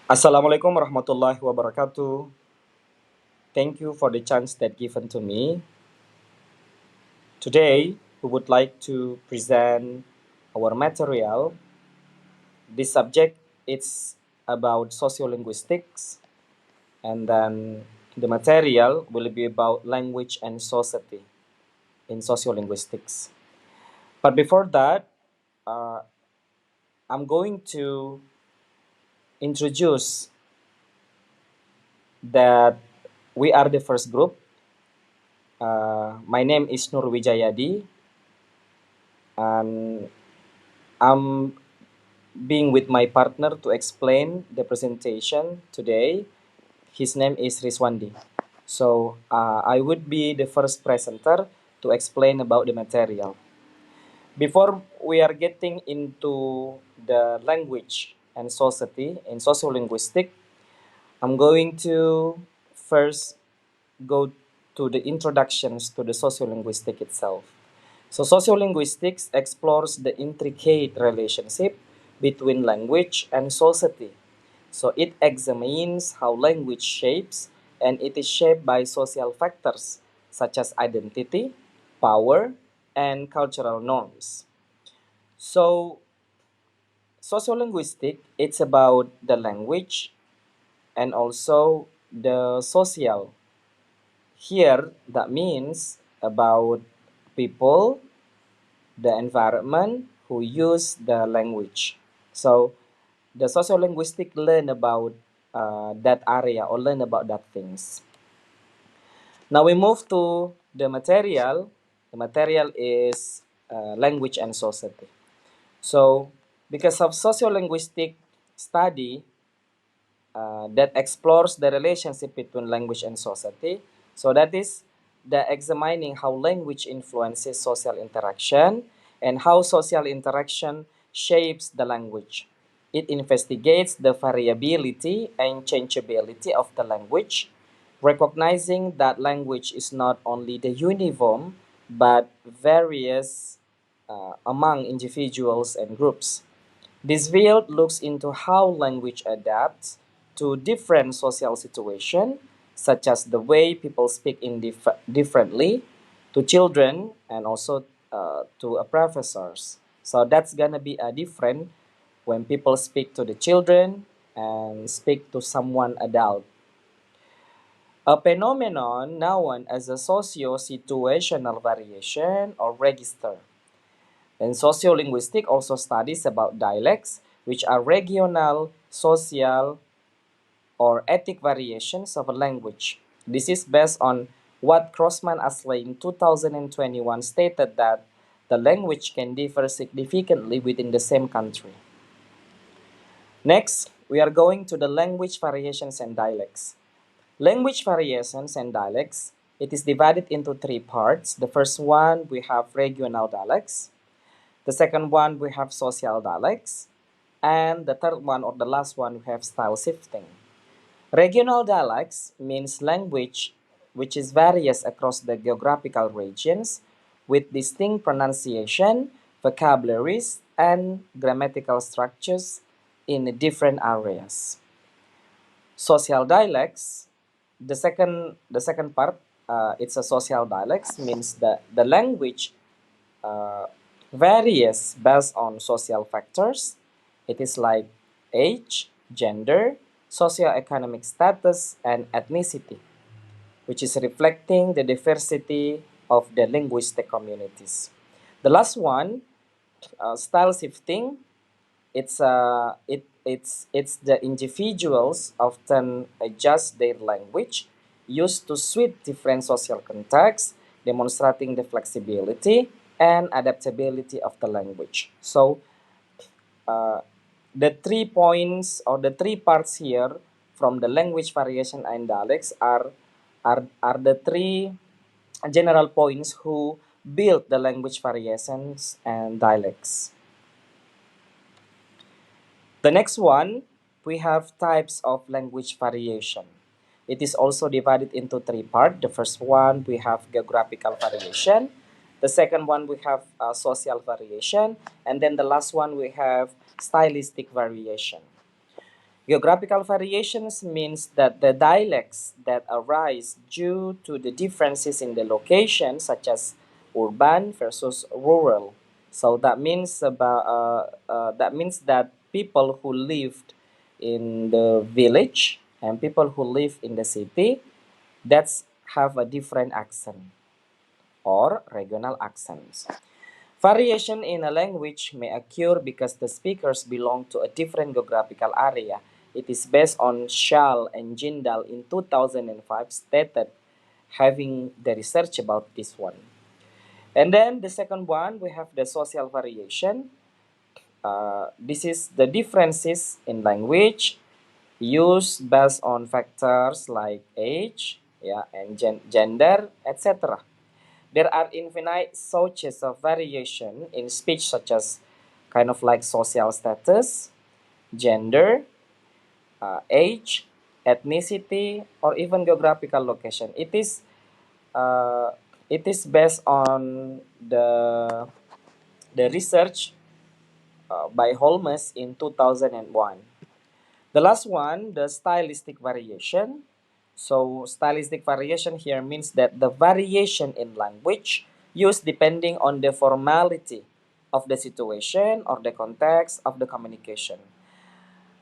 Assalamualaikum warahmatullahi wabarakatuh. Thank you for the chance that given to me. Today, we would like to present our material. This subject is about sociolinguistics, and then the material will be about language and society in sociolinguistics. But before that, uh, I'm going to introduce that we are the first group. My name is Nurwijayadi, and I'm being with my partner to explain the presentation today. His name is Riswandi. So I would be the first presenter to explain about the material. Before we are getting into the language and society in sociolinguistic, I'm going to first go to the introductions to the sociolinguistic itself. So sociolinguistics explores the intricate relationship between language and society. So it examines how language shapes and it is shaped by social factors such as identity, power, and cultural norms. So sociolinguistic it's about the language and also the social. Here that means about people, the environment who use the language. So the sociolinguistic learn about that area or learn about that things. Now we move to the material. The material is language and society. So because of sociolinguistic study that explores the relationship between language and society, so that is the examining how language influences social interaction and how social interaction shapes the language. It investigates the variability and changeability of the language, recognizing that language is not only the uniform but various among individuals and groups. This field looks into how language adapts to different social situations, such as the way people speak differently to children and also to professors. So that's gonna be a different when people speak to the children and speak to someone adult. A phenomenon known as a socio-situational variation or register. And sociolinguistic also studies about dialects, which are regional, social, or ethnic variations of a language. This is based on what Crossman Aslay in 2021 stated that the language can differ significantly within the same country. Next, we are going to the language variations and dialects. Language variations and dialects, it is divided into three parts. The first one, we have regional dialects. The second one, we have social dialects. And the third one, or the last one, we have style shifting. Regional dialects means language which is various across the geographical regions with distinct pronunciation, vocabularies, and grammatical structures in different areas. Social dialects, the second part, it's a social dialects means that the language uh, varies based on social factors. It is like age, gender, socioeconomic status, and ethnicity, which is reflecting the diversity of the linguistic communities. The last one, style shifting, it's the individuals often adjust their language used to suit different social contexts, demonstrating the flexibility and adaptability of the language. So uh, the 3 points or the three parts here from the language variation and dialects are the three general points who build the language variations and dialects. The next one, we have types of language variation. It is also divided into three parts. The first one, we have geographical variation. The second one, we have social variation. And then the last one, we have stylistic variation. Geographical variations means that the dialects that arise due to the differences in the location, such as urban versus rural. So that means that people who lived in the village and people who live in the city, that's have a different accent or regional accents. Variation in a language may occur because the speakers belong to a different geographical area. It is based on Shal and Jindal in 2005 stated having the research about this one. And then the second one, we have the social variation. This is the differences in language used based on factors like age, yeah, and gender, etc. There are infinite sources of variation in speech, such as kind of like social status, gender, age, ethnicity, or even geographical location. Uh, it is based on the research by Holmes in 2001. The last one, the stylistic variation. So, stylistic variation here means that the variation in language used depending on the formality of the situation or the context of the communication.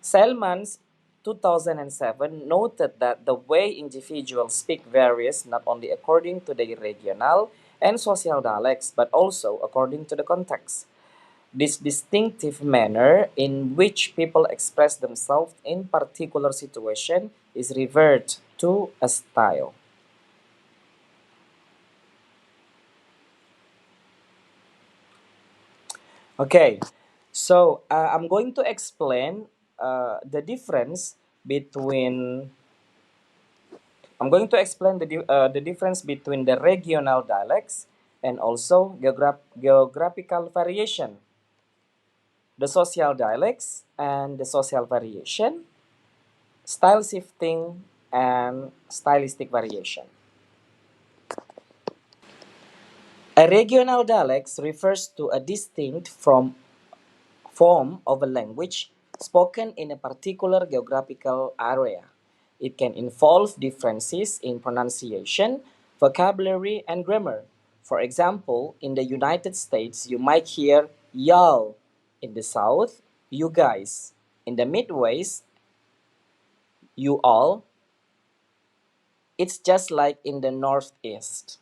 Selman's 2007 noted that the way individuals speak varies not only according to their regional and social dialects but also according to the context. This distinctive manner in which people express themselves in particular situation is referred to a style. Okay, so I'm going to explain the difference between. I'm going to explain the difference between the regional dialects and also geographical variation, the social dialects and the social variation, style shifting, and stylistic variation. A regional dialect refers to a distinct from form of a language spoken in a particular geographical area. It can involve differences in pronunciation, vocabulary, and grammar. For example, in the United States, you might hear y'all. In the South, you guys. In the Midwest, you all. It's just like in the Northeast.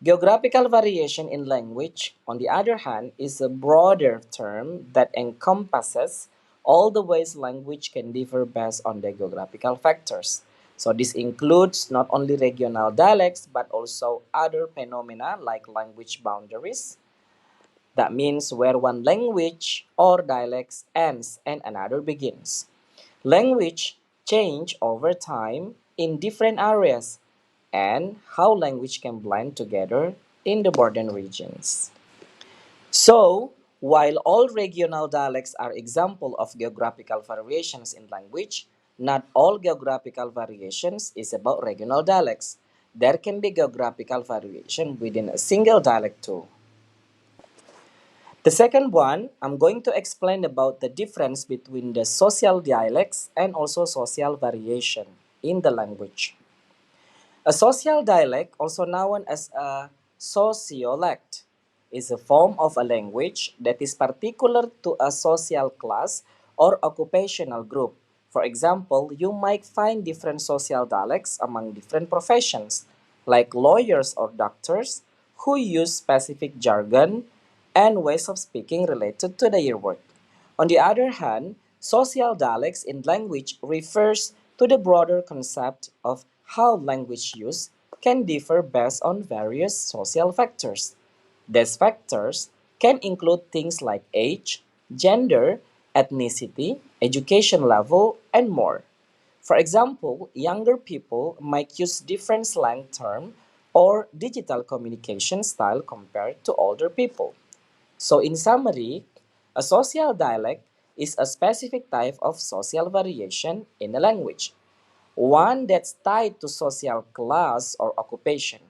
Geographical variation in language, on the other hand, is a broader term that encompasses all the ways language can differ based on the geographical factors. So this includes not only regional dialects but also other phenomena like language boundaries. That means where one language or dialect ends and another begins. Language change over time in different areas and how language can blend together in the border regions. So, while all regional dialects are example of geographical variations in language, not all geographical variations is about regional dialects. There can be geographical variation within a single dialect too. The second one, I'm going to explain about the difference between the social dialects and also social variation in the language. A social dialect, also known as a sociolect, is a form of a language that is particular to a social class or occupational group. For example, you might find different social dialects among different professions, like lawyers or doctors, who use specific jargon and ways of speaking related to their work. On the other hand, social dialects in language refers to the broader concept of how language use can differ based on various social factors. These factors can include things like age, gender, ethnicity, education level, and more. For example, younger people might use different slang term or digital communication style compared to older people. So, in summary, a social dialect is a specific type of social variation in a language, one that's tied to social class or occupation.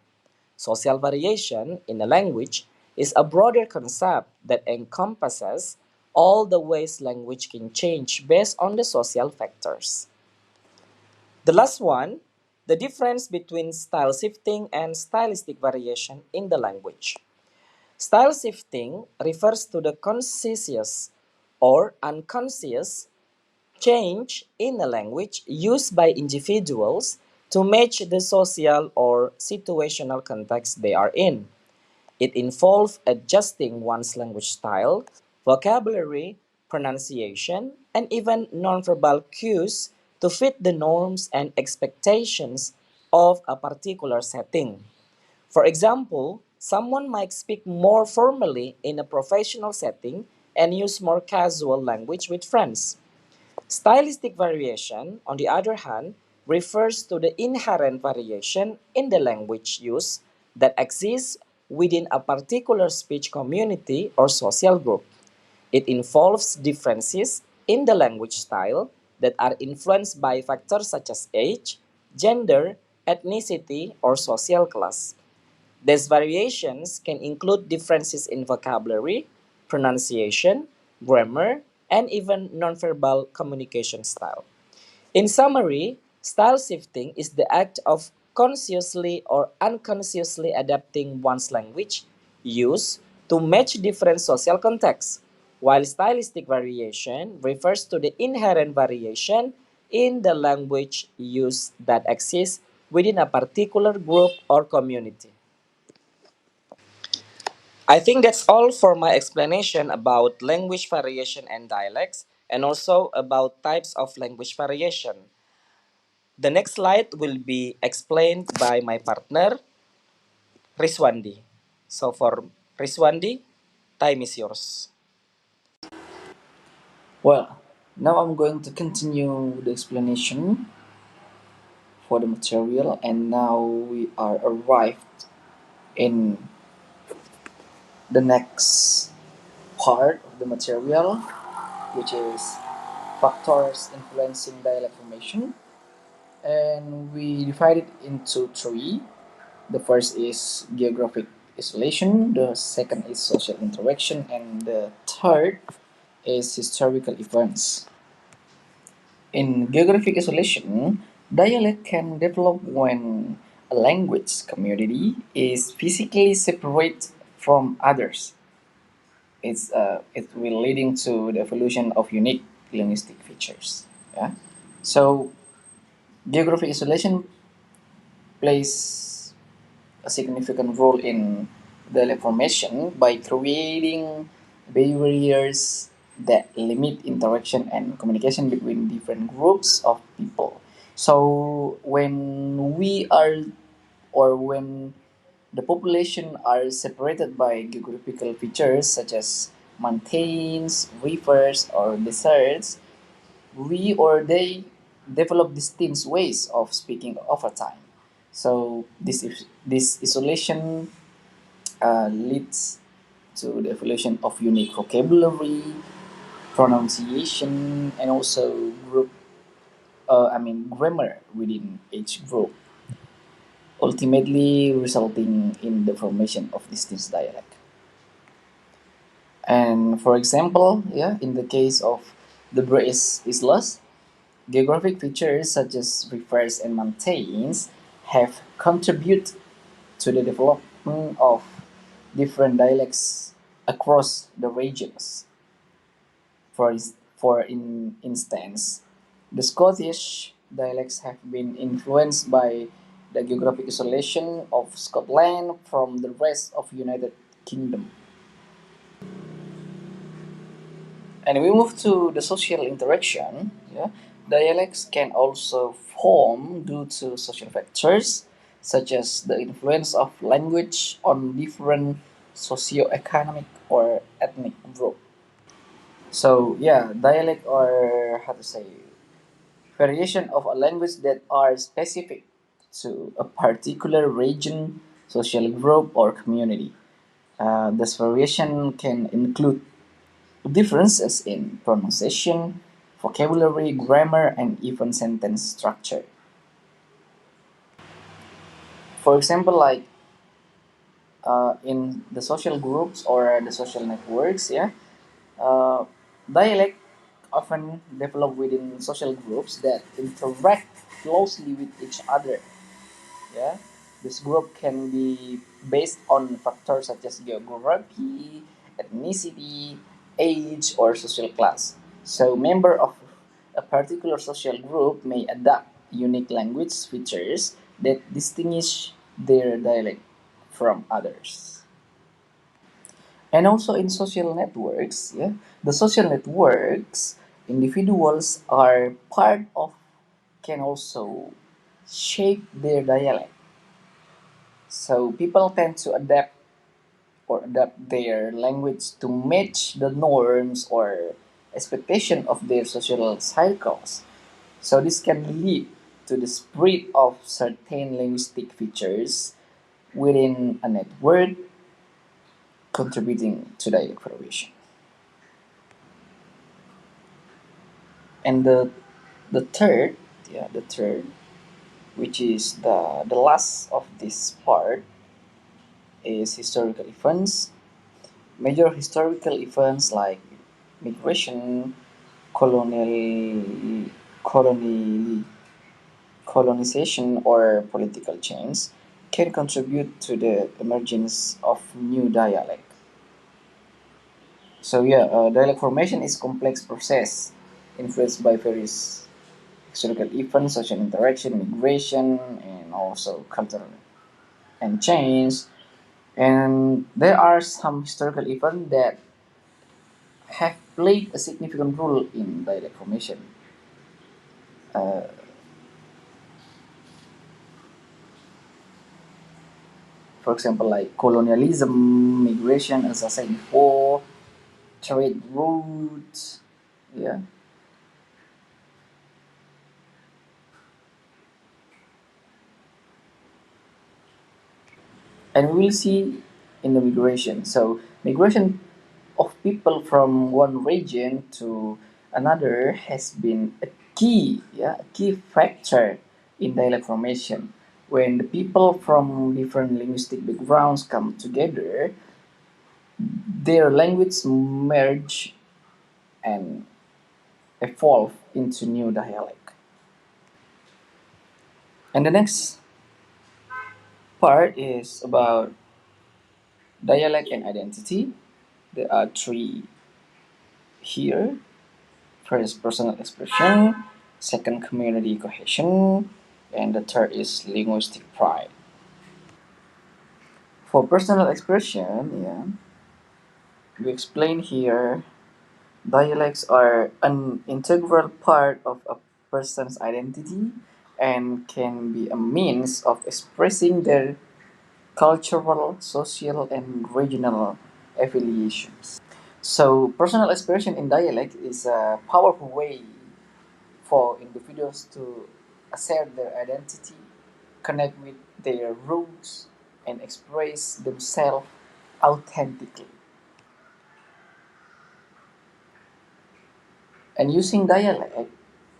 Social variation in a language is a broader concept that encompasses all the ways language can change based on the social factors. The last one, the difference between style shifting and stylistic variation in the language. Style shifting refers to the conscious or unconscious change in a language used by individuals to match the social or situational context they are in. It involves adjusting one's language style, vocabulary, pronunciation, and even nonverbal cues to fit the norms and expectations of a particular setting. For example, someone might speak more formally in a professional setting and use more casual language with friends. Stylistic variation, on the other hand, refers to the inherent variation in the language use that exists within a particular speech community or social group. It involves differences in the language style that are influenced by factors such as age, gender, ethnicity, or social class. These variations can include differences in vocabulary, pronunciation, grammar, and even nonverbal communication style. In summary, style shifting is the act of consciously or unconsciously adapting one's language use to match different social contexts, while stylistic variation refers to the inherent variation in the language use that exists within a particular group or community. I think that's all for my explanation about language variation and dialects, and also about types of language variation. The next slide will be explained by my partner, Riswandi. So for Riswandi, time is yours. Well, now I'm going to continue the explanation for the material, and now we are arrived in the next part of the material, which is factors influencing dialect formation. And we divide it into three. The first is geographic isolation, the second is social interaction, and the third is historical events. In geographic isolation, dialect can develop when a language community is physically separate from others. It will leading to the evolution of unique linguistic features. Yeah. So geographic isolation plays a significant role in dialect formation by creating barriers that limit interaction and communication between different groups of people. So when we are or when the population are separated by geographical features such as mountains, rivers, or deserts, we or they develop distinct ways of speaking over time. So this isolation leads to the evolution of unique vocabulary, pronunciation, and also grammar within each group, ultimately resulting in the formation of distinct dialect. And for example, yeah, in the case of the British Islas, geographic features such as rivers and mountains have contributed to the development of different dialects across the regions. For instance, the Scottish dialects have been influenced by the geographic isolation of Scotland from the rest of United Kingdom. And we move to the social interaction. Yeah, dialects can also form due to social factors such as the influence of language on different socio-economic or ethnic group. So yeah, dialect or how to say variation of a language that are specific to a particular region, social group, or community. This variation can include differences in pronunciation, vocabulary, grammar, and even sentence structure. For example, like in the social groups or the social networks, yeah, uh, Dialect often develop within social groups that interact closely with each other. Yeah, this group can be based on factors such as geography, ethnicity, age, or social class. So, member of a particular social group may adopt unique language features that distinguish their dialect from others. And also in social networks, yeah, the social networks individuals are part of can also shape their dialect. So people tend to adapt their language to match the norms or expectation of their social cycles. So this can lead to the spread of certain linguistic features within a network, contributing to dialect formation. And the third, yeah, the third, which is the last of this part, is historical events. Major historical events like migration, colonial, colonial, colonization, or political change can contribute to the emergence of new dialect. So yeah, dialect formation is complex process influenced by various historical events, social interaction, migration, and also cultural and change. And there are some historical events that have played a significant role in dialect formation. Uh, for example, like colonialism, migration, as I said before, trade routes, yeah, and we will see in the migration. So migration of people from one region to another has been a key, yeah, a key factor in dialect formation. When the people from different linguistic backgrounds come together, their language merge and evolve into new dialect. And the next part is about dialect and identity. There are three here. First, personal expression. Second, community cohesion. And the third is linguistic pride. For personal expression, yeah, we explain here dialects are an integral part of a person's identity and can be a means of expressing their cultural, social, and regional affiliations. So, personal expression in dialect is a powerful way for individuals to assert their identity, connect with their roots, and express themselves authentically. And using dialect,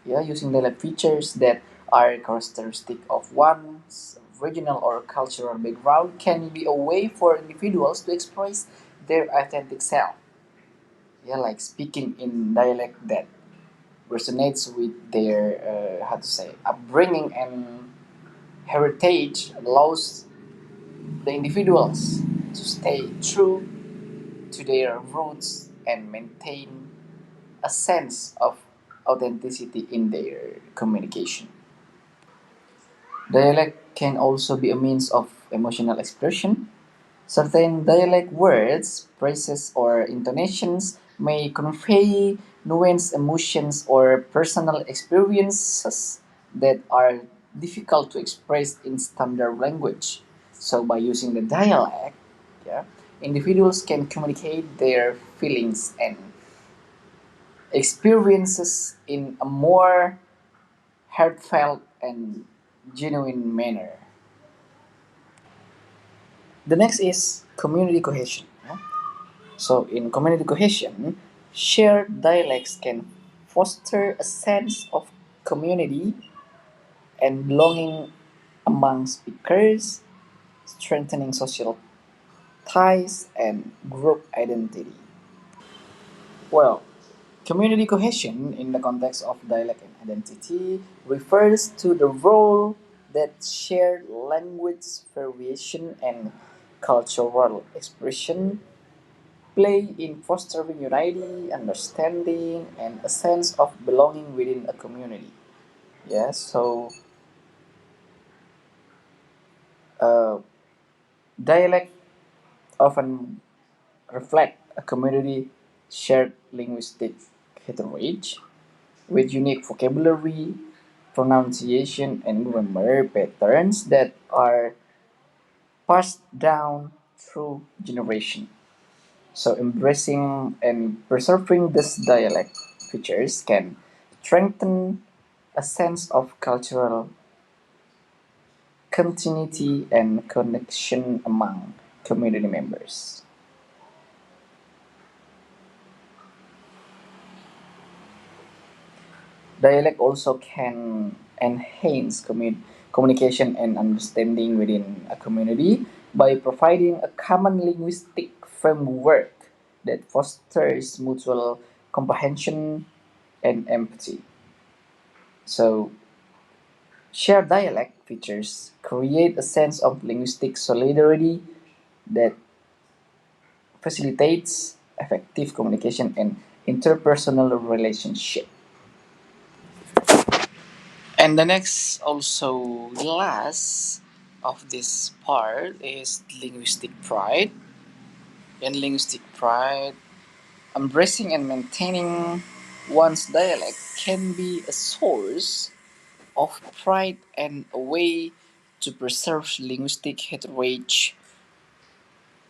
yeah, using dialect features that are characteristic of one's regional or cultural background can be a way for individuals to express their authentic self. Yeah, like speaking in dialect that resonates with their how to say upbringing and heritage allows the individuals to stay true to their roots and maintain a sense of authenticity in their communication. Dialect can also be a means of emotional expression. Certain dialect words, phrases, or intonations may convey nuanced emotions or personal experiences that are difficult to express in standard language. So, by using the dialect, yeah, individuals can communicate their feelings and experiences in a more heartfelt and genuine manner. The next is community cohesion. Yeah? So, in community cohesion, shared dialects can foster a sense of community and belonging among speakers, strengthening social ties and group identity. Well, Community cohesion, in the context of dialect and identity, refers to the role that shared language variation and cultural expression play in fostering unity, understanding, and a sense of belonging within a community. Yes, so uh, dialect often reflect a community shared linguistic heritage with unique vocabulary, pronunciation, and grammar patterns that are passed down through generation. So embracing and preserving this dialect features can strengthen a sense of cultural continuity and connection among community members. Dialect also can enhance communication and understanding within a community by providing a common linguistic framework that fosters mutual comprehension and empathy. So, shared dialect features create a sense of linguistic solidarity that facilitates effective communication and interpersonal relationship. And the next, also last of this part is linguistic pride. In linguistic pride, embracing and maintaining one's dialect can be a source of pride and a way to preserve linguistic heritage,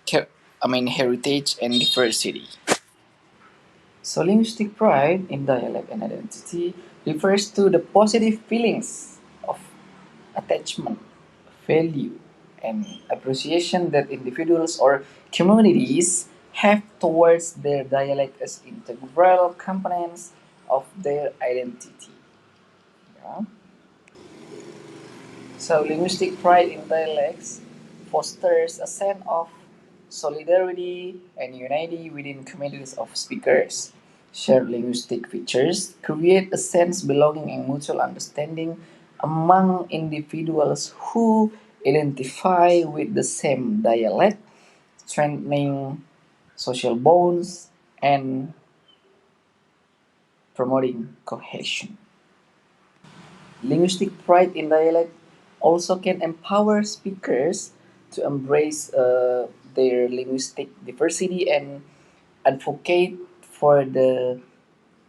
heritage and diversity. So, linguistic pride in dialect and identity refers to the positive feelings of attachment, value, and appreciation that individuals or communities have towards their dialect as integral components of their identity. Yeah? So, linguistic pride in dialects fosters a sense of solidarity and unity within communities of speakers. Shared linguistic features create a sense of belonging and mutual understanding among individuals who identify with the same dialect, strengthening social bonds and promoting cohesion. Linguistic pride in dialect also can empower speakers to embrace their linguistic diversity and advocate for the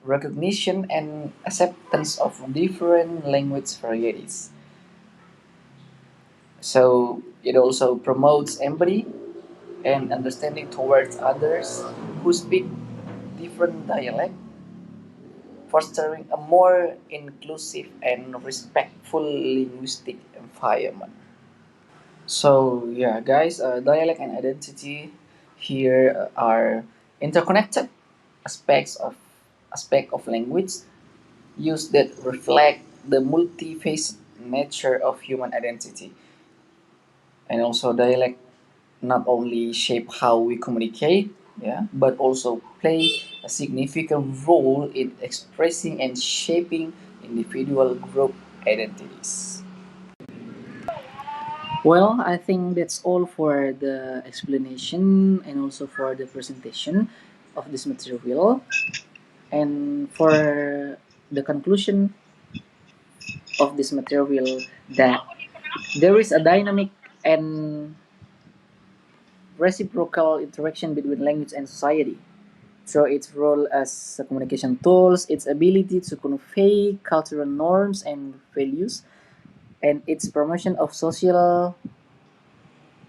recognition and acceptance of different language varieties. So it also promotes empathy and understanding towards others who speak different dialect, fostering a more inclusive and respectful linguistic environment. So yeah, guys, dialect and identity here are interconnected aspects of language use that reflect the multifaceted nature of human identity. And also dialect not only shape how we communicate, yeah, but also play a significant role in expressing and shaping individual group identities. Well, I think that's all for the explanation and also for the presentation of this material. And for the conclusion of this material, that there is a dynamic and reciprocal interaction between language and society. Through its role as a communication tools, its ability to convey cultural norms and values, and its promotion of social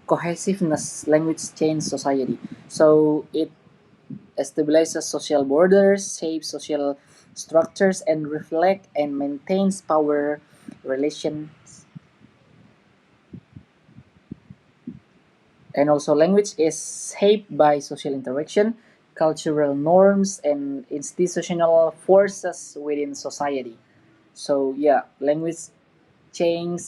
cohesiveness, language change society. So it stabilizes social borders, shapes social structures, and reflect and maintains power relations. And also, language is shaped by social interaction, cultural norms, and institutional forces within society. So, yeah, language change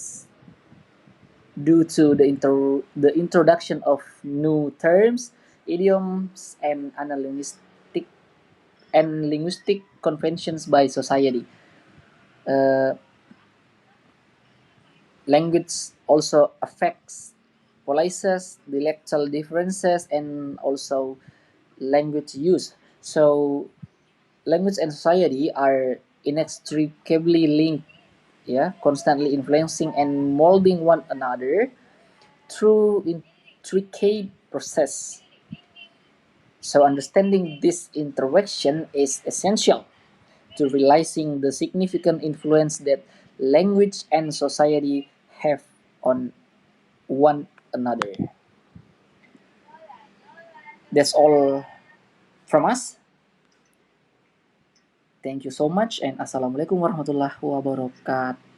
due to the introduction of new terms, idioms, and analinguistic and linguistic conventions by society. Uh, Language also affects policies, dialectal differences, and also language use. So language and society are inextricably linked, yeah, constantly influencing and molding one another through intricate process. So understanding this interaction is essential to realizing the significant influence that language and society have on one another. That's all from us. Thank you so much and assalamualaikum warahmatullahi wabarakatuh.